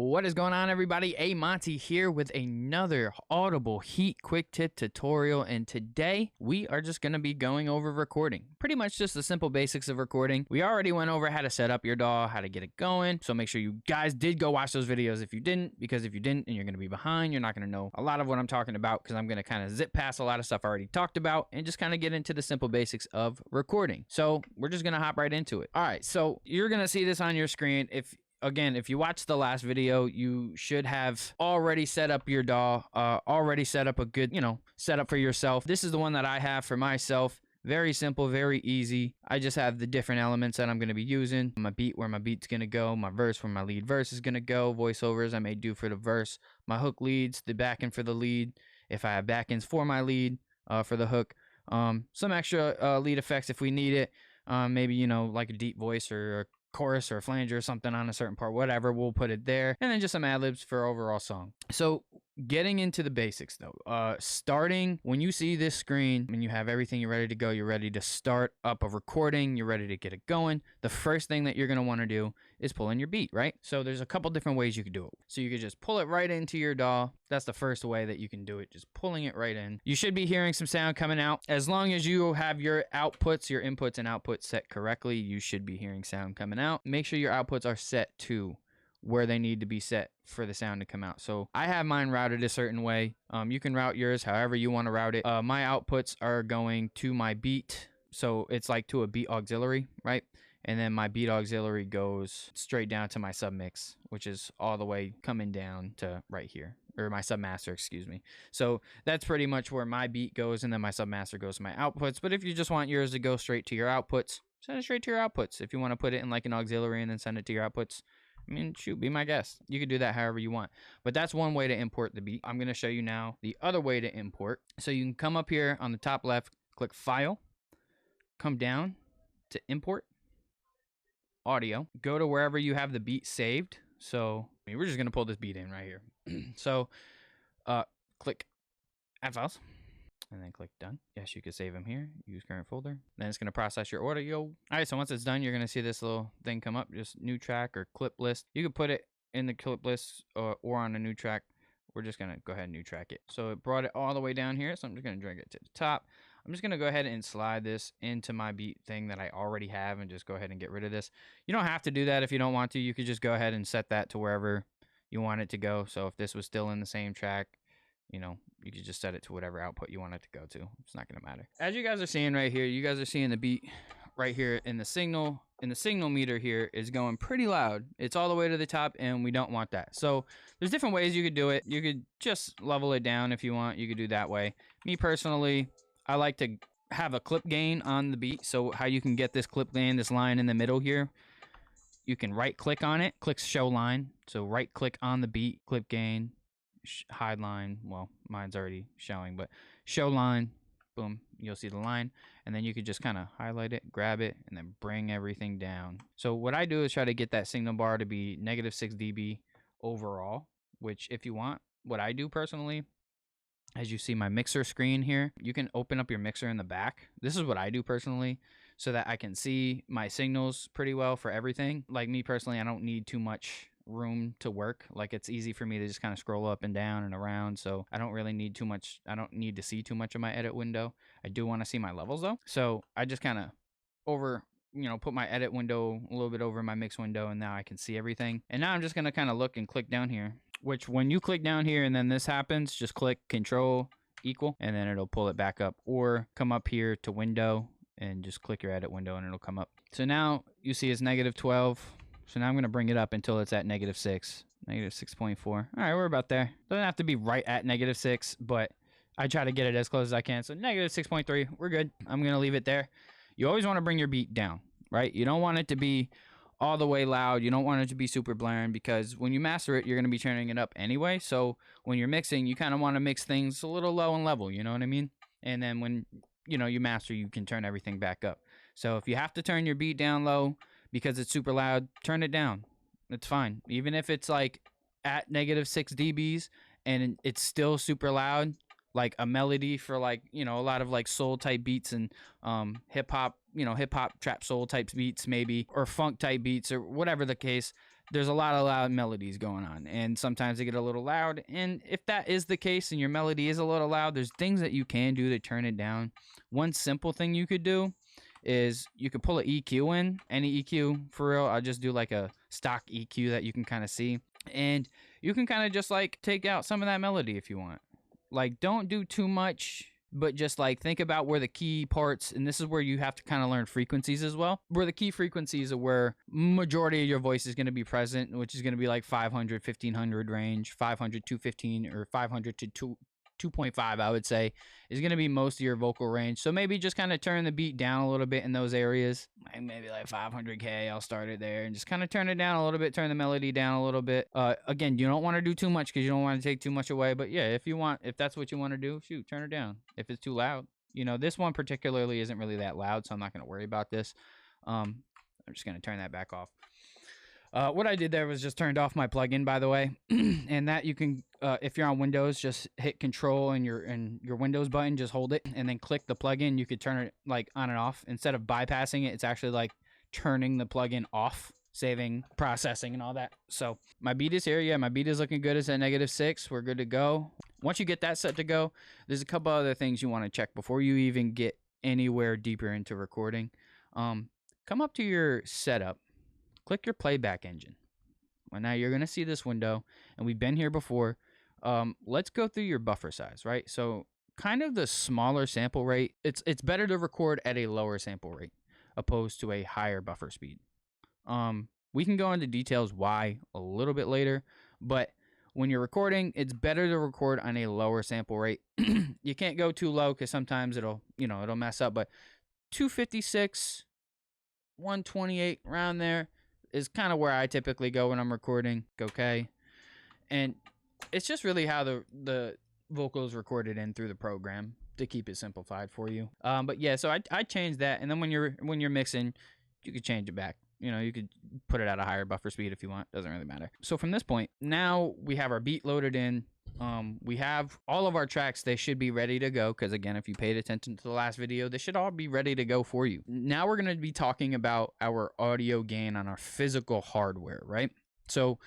What is going on, everybody? Montie here with another Audible Heat quick tip tutorial, and today we are just going to be going over recording. Pretty much just the simple basics of recording. We already went over how to set up your DAW, how to get it going, so make sure you guys did go watch those videos if you didn't, because if you didn't and you're going to be behind, you're not going to know a lot of what I'm talking about, because I'm going to kind of zip past a lot of stuff I already talked about and just kind of get into the simple basics of recording. So we're just going to hop right into it. All right, so you're going to see this on your screen. If you watched the last video, you should have already set up your DAW, already set up a good, setup for yourself. This is the one that I have for myself. Very simple, very easy. I just have the different elements that I'm going to be using. My beat, where my beat's going to go. My verse, where my lead verse is going to go. Voiceovers I may do for the verse. My hook leads, the back end for the lead. If I have back ends for my lead, for the hook. Some extra lead effects if we need it. Maybe, like a deep voice or a chorus or a flanger or something on a certain part, whatever, we'll put it there, and then just some ad-libs for overall song. So getting into the basics though, starting when you see this screen and you have everything, you're ready to go, you're ready to start up a recording, you're ready to get it going, the first thing that you're going to want to do is pull in your beat, right? So there's a couple different ways you could do it. So you could just pull it right into your DAW. That's the first way that you can do it, just pulling it right in. You should be hearing some sound coming out. As long as you have your outputs, your inputs and outputs set correctly, you should be hearing sound coming out. Make sure your outputs are set to where they need to be set for the sound to come out. So I have mine routed a certain way. You can route yours however you want to route it. My outputs are going to my beat, so it's like to a beat auxiliary, right? And then my beat auxiliary goes straight down to my submix, which is all the way coming down to right here, or my submaster, excuse me. So that's pretty much where my beat goes, and then my submaster goes to my outputs. But if you just want yours to go straight to your outputs, send it straight to your outputs. If you want to put it in like an auxiliary and then send it to your outputs, I mean, shoot, be my guest. You can do that however you want. But that's one way to import the beat. I'm going to show you now the other way to import. So you can come up here on the top left, click File, come down to Import, Audio. Go to wherever you have the beat saved. So we're just going to pull this beat in right here. So click Add Files. And then click Done. Yes, you can save them here. Use current folder. Then it's going to process your audio. All right, so once it's done, you're going to see this little thing come up, just new track or clip list. You can put it in the clip list or on a new track. We're just going to go ahead and new track it. So it brought it all the way down here, so I'm just going to drag it to the top. I'm just going to go ahead and slide this into my beat thing that I already have and just go ahead and get rid of this. You don't have to do that if you don't want to. You could just go ahead and set that to wherever you want it to go. So if this was still in the same track, you could just set it to whatever output you want it to go to. It's not going to matter. As you guys are seeing right here, you guys are seeing the beat right here in the signal. And the signal meter here is going pretty loud. It's all the way to the top, and we don't want that. So there's different ways you could do it. You could just level it down if you want. You could do that way. Me personally, I like to have a clip gain on the beat. So how you can get this clip gain, this line in the middle here, you can right click on it, click show line. So right click on the beat, clip gain, hide line. Well, mine's already showing, but show line, boom, you'll see the line, and then you could just kind of highlight it, grab it, and then bring everything down. So what I do is try to get that signal bar to be -6 dB overall, which if you want, what I do personally, as you see my mixer screen here, you can open up your mixer in the back. This is what I do personally, so that I can see my signals pretty well for everything. Like me personally, I don't need too much room to work. Like it's easy for me to just kind of scroll up and down and around, so I don't really need too much. I don't need to see too much of my edit window. I do want to see my levels though, so I just kind of put my edit window a little bit over my mix window, and now I can see everything. And now I'm just gonna kind of look and click down here, which when you click down here and then this happens, just click Control equal, and then it'll pull it back up, or come up here to window and just click your edit window and it'll come up. So now you see it's -12. So now I'm going to bring it up until it's at -6, -6.4. All right, we're about there. Doesn't have to be right at -6, but I try to get it as close as I can. So -6.3, we're good. I'm going to leave it there. You always want to bring your beat down, right? You don't want it to be all the way loud. You don't want it to be super blaring, because when you master it, you're going to be turning it up anyway. So when you're mixing, you kind of want to mix things a little low and level, you know what I mean? And then when, you master, you can turn everything back up. So if you have to turn your beat down low because it's super loud, turn it down. It's fine. Even if it's like at -6 dBs and it's still super loud, like a melody for like, a lot of like soul type beats and hip hop, hip hop trap soul type beats maybe, or funk type beats or whatever the case, there's a lot of loud melodies going on, and sometimes they get a little loud. And if that is the case and your melody is a little loud, there's things that you can do to turn it down. One simple thing you could do is you could pull an EQ in, any EQ for real. I'll just do like a stock EQ that you can kind of see, and you can kind of just like take out some of that melody if you want. Like, don't do too much, but just like think about where the key parts, and this is where you have to kind of learn frequencies as well, where the key frequencies are where majority of your voice is going to be present, which is going to be like 500 1500 range, 500 215, or 500 to 2.5, I would say, is going to be most of your vocal range. So maybe just kind of turn the beat down a little bit in those areas. Maybe like 500K, I'll start it there and just kind of turn it down a little bit, turn the melody down a little bit. Again, you don't want to do too much because you don't want to take too much away. But yeah, if that's what you want to do, shoot, turn it down. If it's too loud, this one particularly isn't really that loud, so I'm not going to worry about this. I'm just going to turn that back off. What I did there was just turned off my plugin, by the way, and that you can, if you're on Windows, just hit Control and your Windows button, just hold it, and then click the plugin. You could turn it like on and off. Instead of bypassing it, it's actually like turning the plugin off, saving processing and all that. So my beat is here. Yeah, my beat is looking good. It's at -6. We're good to go. Once you get that set to go, there's a couple other things you want to check before you even get anywhere deeper into recording. Come up to your setup. Click your playback engine. Well, now you're going to see this window, and we've been here before. Let's go through your buffer size, right? So kind of the smaller sample rate, it's better to record at a lower sample rate opposed to a higher buffer speed. We can go into details why a little bit later, but when you're recording, it's better to record on a lower sample rate. You can't go too low because sometimes it'll mess up, but 256, 128, around there is kind of where I typically go when I'm recording, okay? And it's just really how the vocal is recorded in through the program to keep it simplified for you. But yeah, so I changed that, and then when you're mixing, you could change it back. You could put it at a higher buffer speed if you want. Doesn't really matter. So from this point, now we have our beat loaded in. We have all of our tracks. They should be ready to go because, again, if you paid attention to the last video, they should all be ready to go for you. Now we're going to be talking about our audio gain on our physical hardware, right? So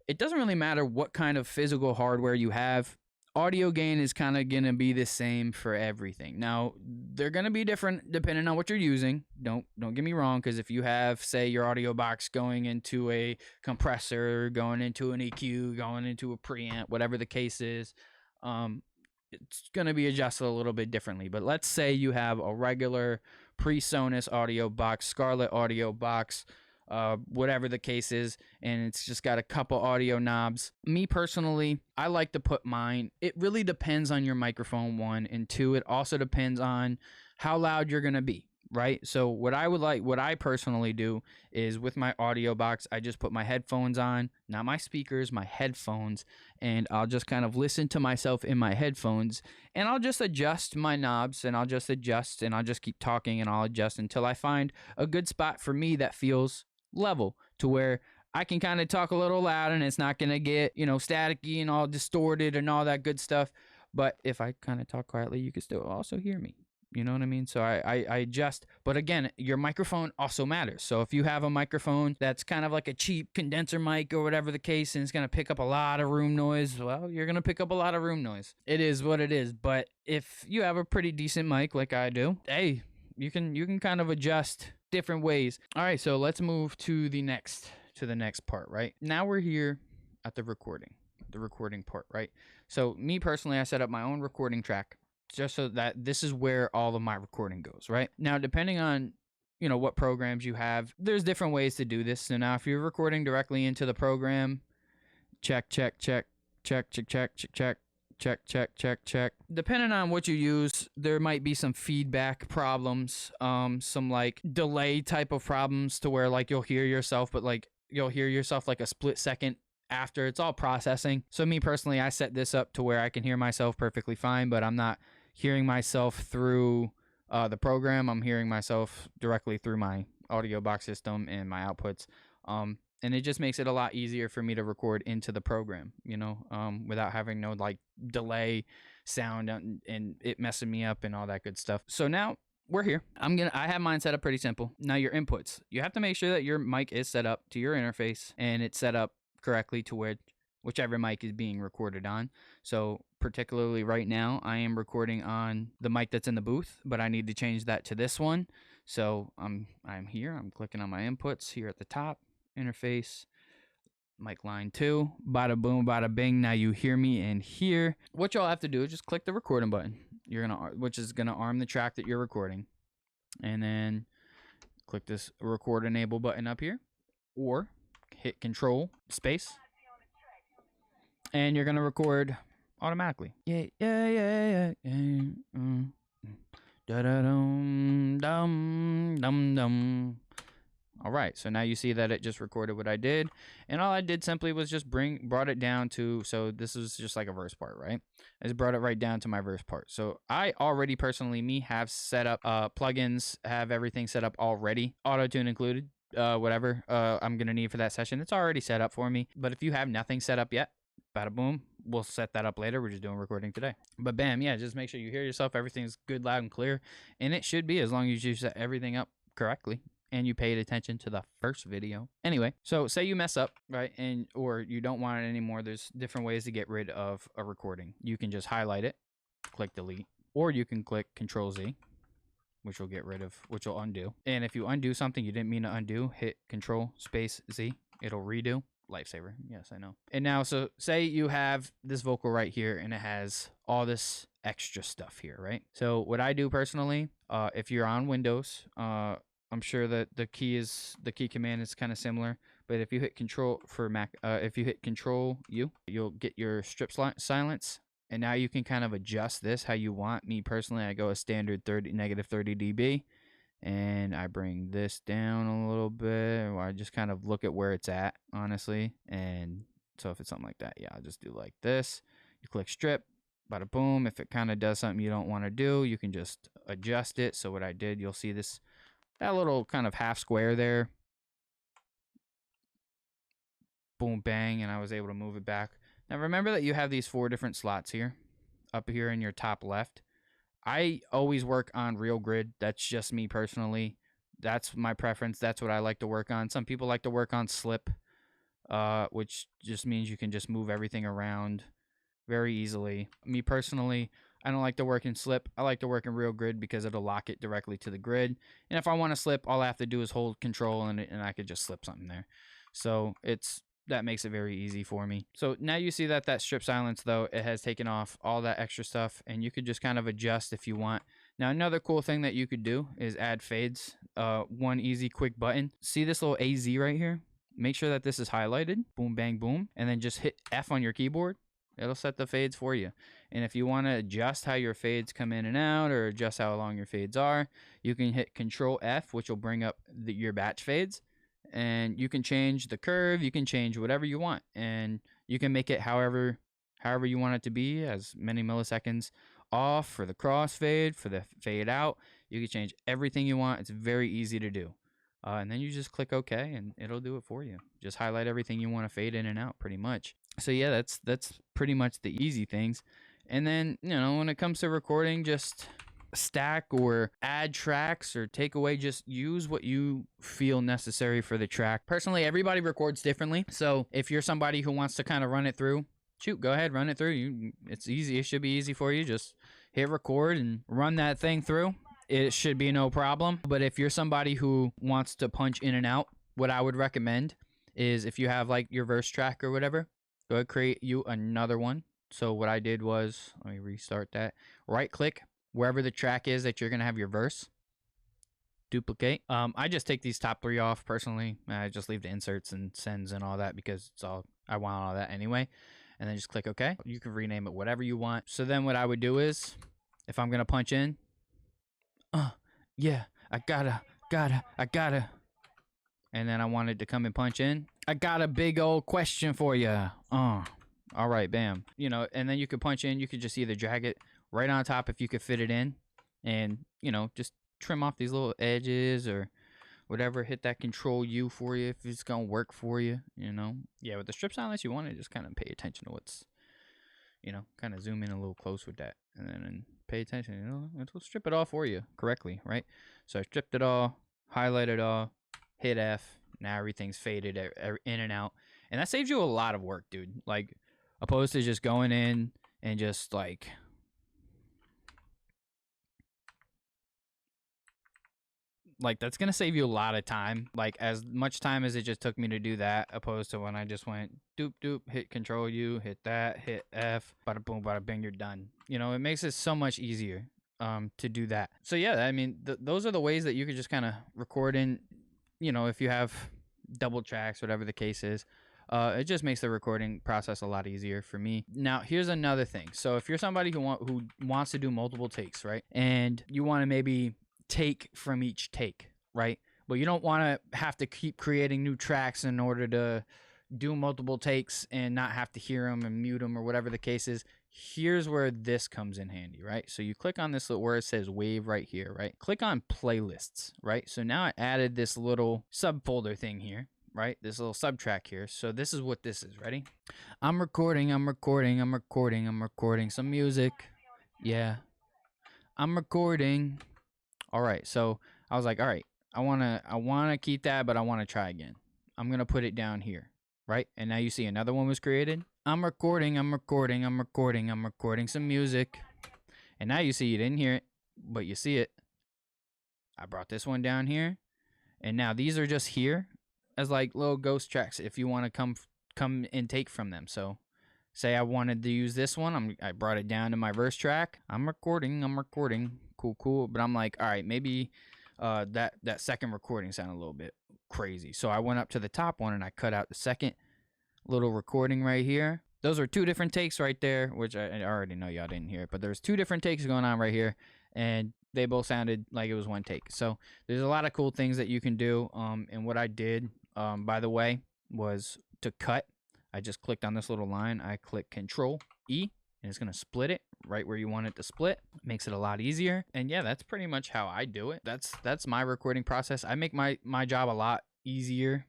it doesn't really matter what kind of physical hardware you have. Audio gain is kind of going to be the same for everything. Now, they're going to be different depending on what you're using. Don't get me wrong, because if you have, say, your audio box going into a compressor, going into an EQ, going into a preamp, whatever the case is, it's going to be adjusted a little bit differently. But let's say you have a regular PreSonus audio box, Scarlett audio box, whatever the case is, and it's just got a couple audio knobs. Me personally, I like to put mine. It really depends on your microphone, one, and two, it also depends on how loud you're gonna be, right? So what I personally do is with my audio box, I just put my headphones on, not my speakers, my headphones, and I'll just kind of listen to myself in my headphones, and I'll just adjust my knobs, and I'll just adjust, and I'll just keep talking, and I'll adjust until I find a good spot for me that feels level to where I can kind of talk a little loud and it's not going to get, staticky and all distorted and all that good stuff. But if I kind of talk quietly, you can still also hear me. You know what I mean? So I adjust. But again, your microphone also matters. So if you have a microphone that's kind of like a cheap condenser mic or whatever the case, and it's going to pick up a lot of room noise, well, you're going to pick up a lot of room noise. It is what it is. But if you have a pretty decent mic like I do, hey, you can kind of adjust different ways. All right, so let's move to the next part, right? Now we're here at the recording part, right? So me personally, I set up my own recording track just so that this is where all of my recording goes, right? Now, depending on what programs you have, there's different ways to do this. So now if you're recording directly into the program, check. Depending on what you use, there might be some feedback problems, some like delay type of problems to where like you'll hear yourself, but like you'll hear yourself like a split second after. It's all processing. So me personally, I set this up to where I can hear myself perfectly fine, but I'm not hearing myself through the program. I'm hearing myself directly through my audio box system and my outputs. And it just makes it a lot easier for me to record into the program, without having no like delay sound and it messing me up and all that good stuff. So now we're here. I have mine set up pretty simple. Now your inputs. You have to make sure that your mic is set up to your interface and it's set up correctly to whichever mic is being recorded on. So particularly right now, I am recording on the mic that's in the booth, but I need to change that to this one. So I'm here. I'm clicking on my inputs here at the top. Interface, mic line 2, bada boom, bada bing. Now you hear me in here. What y'all have to do is just click the recording button. Which is gonna arm the track that you're recording, and then click this record enable button up here, or hit Control space, and you're gonna record automatically. Yeah. Da da dum dum dum dum. All right, so now you see that it just recorded what I did, and all I did simply was just brought it down to, so this is just like a verse part, right? I just brought it right down to my verse part. So I already personally have set up plugins, have everything set up already, auto-tune included, whatever I'm gonna need for that session. It's already set up for me, but if you have nothing set up yet, bada boom, we'll set that up later. We're just doing recording today. But bam, yeah, just make sure you hear yourself, everything's good, loud, and clear, and it should be, as long as you set everything up correctly and you paid attention to the first video. Anyway, so say you mess up, right, or you don't want it anymore. There's different ways to get rid of a recording. You can just highlight it, click delete, or you can click Control Z, which will undo. And if you undo something you didn't mean to undo, hit Control space Z. It'll redo. Lifesaver. Yes, I know. And now, so say you have this vocal right here and it has all this extra stuff here, right? So what I do personally, if you're on Windows, I'm sure that the key command is kind of similar, but if you hit Control for Mac, if you hit Control U, you'll get your strip silence, and now you can kind of adjust this how you want. Me personally, I go a standard negative 30 dB, and I bring this down a little bit, or I just kind of look at where it's at, honestly. And so if it's something like that, yeah, I'll just do like this. You click strip, bada boom. If it kind of does something you don't want to do, you can just adjust it. So what I did, you'll see that little kind of half square there. Boom, bang, and I was able to move it back. Now remember that you have these 4 different slots here, up here in your top left. I always work on real grid. That's just me personally. That's my preference. That's what I like to work on. Some people like to work on slip, which just means you can just move everything around very easily. Me personally, I don't like to work in slip. I like to work in real grid because it'll lock it directly to the grid. And if I want to slip, all I have to do is hold Control and I could just slip something there. So that makes it very easy for me. So now you see that strip silence, though, it has taken off all that extra stuff, and you could just kind of adjust if you want. Now another cool thing that you could do is add fades. One easy quick button. See this little AZ right here? Make sure that this is highlighted. Boom, bang, boom. And then just hit F on your keyboard. It'll set the fades for you. And if you want to adjust how your fades come in and out, or adjust how long your fades are, you can hit Control F, which will bring up your batch fades. And you can change the curve, you can change whatever you want, and you can make it however you want it to be, as many milliseconds off for the crossfade, for the fade out. You can change everything you want. It's very easy to do. And then you just click OK, and it'll do it for you. Just highlight everything you want to fade in and out, pretty much. So yeah, that's pretty much the easy things. And then, when it comes to recording, just stack or add tracks or take away, just use what you feel necessary for the track. Personally, everybody records differently. So if you're somebody who wants to kind of run it through, shoot, go ahead, run it through. It's easy. It should be easy for you. Just hit record and run that thing through. It should be no problem. But if you're somebody who wants to punch in and out, what I would recommend is, if you have like your verse track or whatever, go ahead, create you another one. So what I did was, let me restart that. Right click wherever the track is that you're going to have your verse. Duplicate. I just take these top 3 off personally. I just leave the inserts and sends and all that because I want all that anyway. And then just click OK. You can rename it whatever you want. So then what I would do is, if I'm going to punch in, yeah, I gotta. And then I wanted to come and punch in. I got a big old question for you. All right, bam. And then you could punch in. You could just either drag it right on top if you could fit it in, and just trim off these little edges or whatever. Hit that Control U for you if it's gonna work for you. Yeah, with the strip silence, you want to just kind of pay attention to what's You know, kind of zoom in a little close with that, and then pay attention. You know, it'll strip it all for you correctly, right? So I stripped it all, highlighted all, hit F. Now everything's faded in and out, and that saves you a lot of work, dude. Like, opposed to just going in and just like that's gonna save you a lot of time, like as much time as it just took me to do that, opposed to when I just went doop doop, hit Control U, hit that, hit F, bada boom, bada bing, you're done. You know, it makes it so much easier to do that. So yeah, I mean, those are the ways that you could just kind of record in. You know, if you have double tracks, whatever the case is, it just makes the recording process a lot easier for me. Now, here's another thing. So if you're somebody who wants to do multiple takes, right, and you want to maybe take from each take, right, but you don't want to have to keep creating new tracks in order to do multiple takes and not have to hear them and mute them or whatever the case is, here's where this comes in handy, right? So you click on this where it says wave right here, right? Click on playlists, right? So now I added this little subfolder thing here, right? This little subtrack here. So this is what this is. Ready? I'm recording some music. Yeah. I'm recording. All right. So I was like, all right, I want to keep that, but I want to try again. I'm going to put it down here, right? And now you see another one was created. I'm recording some music. And now you see you didn't hear it, but you see it. I brought this one down here. And now these are just here as like little ghost tracks if you want to come and take from them. So say I wanted to use this one, I brought it down to my verse track. I'm recording. Cool. But I'm like, all right, maybe that second recording sounded a little bit crazy. So I went up to the top one and I cut out the second little recording right here. Those are two different takes right there, which I already know y'all didn't hear it, but there's two different takes going on right here, and they both sounded like it was one take. So there's a lot of cool things that you can do. And what I did, by the way, was to cut. I just clicked on this little line. I click Control E, and it's gonna split it right where you want it to split. Makes it a lot easier. And yeah, that's pretty much how I do it. That's my recording process. I make my job a lot easier.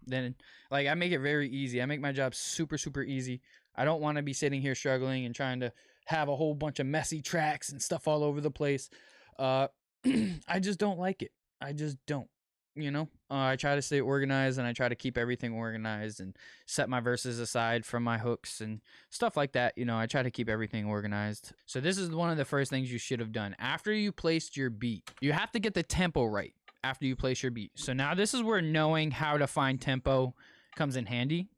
Then like I make it very easy. I make my job super easy. I don't want to be sitting here struggling and trying to have a whole bunch of messy tracks and stuff all over the place. I just don't like it. I just don't, you know. I try to stay organized, and I try to keep everything organized and set my verses aside from my hooks and stuff like that. You know, I try to keep everything organized. So this is one of the first things you should have done after you placed your beat. You have to get the tempo right after you place your beat. So now this is where knowing how to find tempo comes in handy,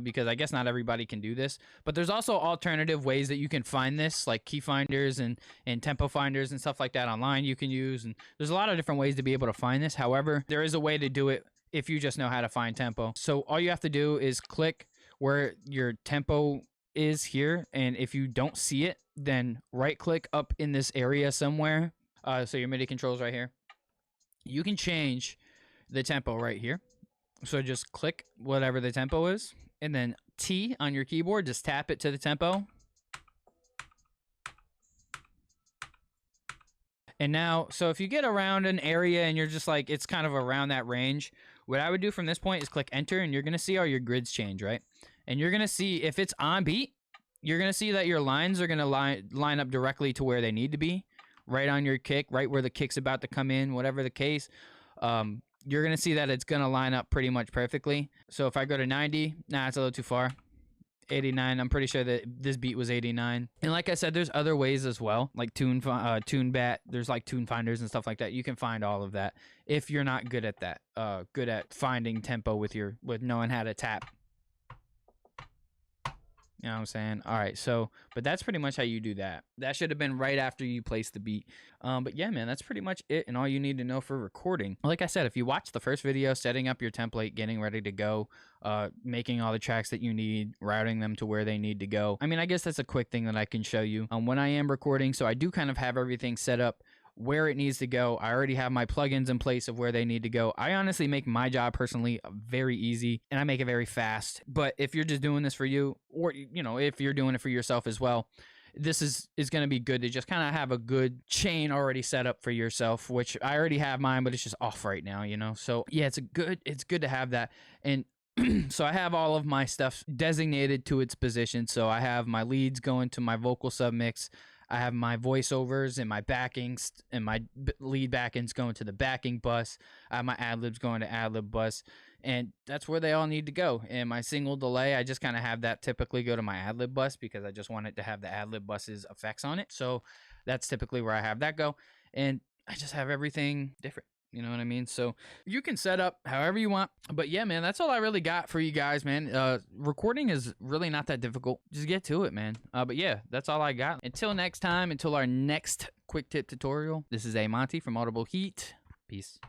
because I guess not everybody can do this, but there's also alternative ways that you can find this, like key finders and tempo finders and stuff like that online you can use, and there's a lot of different ways to be able to find this. However, there is a way to do it if you just know how to find tempo. So all you have to do is click where your tempo is here, and if you don't see it, then right click up in this area somewhere. So your MIDI controls right here. You can change the tempo right here. So just click whatever the tempo is, and then T on your keyboard, just tap it to the tempo. And now, so if you get around an area and you're just like, it's kind of around that range, what I would do from this point is click enter, and you're going to see all your grids change, right? And you're going to see if it's on beat, you're going to see that your lines are going to line up directly to where they need to be. Right on your kick, right where the kick's about to come in, whatever the case, you're going to see that it's going to line up pretty much perfectly. So if I go to 90, nah, it's a little too far. 89, I'm pretty sure that this beat was 89. And like I said, there's other ways as well, like tune bat. There's like tune finders and stuff like that. You can find all of that if you're not good at that, good at finding tempo with knowing how to tap. You know what I'm saying? All right, so, but that's pretty much how you do that. That should have been right after you place the beat. But yeah, man, that's pretty much it and all you need to know for recording. Like I said, if you watch the first video, setting up your template, getting ready to go, making all the tracks that you need, routing them to where they need to go. I mean, I guess that's a quick thing that I can show you when I am recording. So I do kind of have everything set up where it needs to go. I already have my plugins in place of where they need to go. I honestly make my job personally very easy, and I make it very fast. But if you're just doing this for you, or you know, if you're doing it for yourself as well, this is going to be good to just kind of have a good chain already set up for yourself, which I already have mine, but it's just off right now, you know. So yeah, it's good to have that. And So I have all of my stuff designated to its position. So I have my leads going to my vocal submix. I have my voiceovers and my backings and my lead backings going to the backing bus. I have my ad-libs going to ad-lib bus. And that's where they all need to go. And my single delay, I just kind of have that typically go to my ad-lib bus because I just want it to have the ad-lib bus's effects on it. So that's typically where I have that go. And I just have everything different. You know what I mean? So you can set up however you want. But yeah, man, that's all I really got for you guys, man. Recording is really not that difficult. Just get to it, man. But yeah, that's all I got. Until next time, until our next quick tip tutorial, this is Montie from Audible Heat. Peace.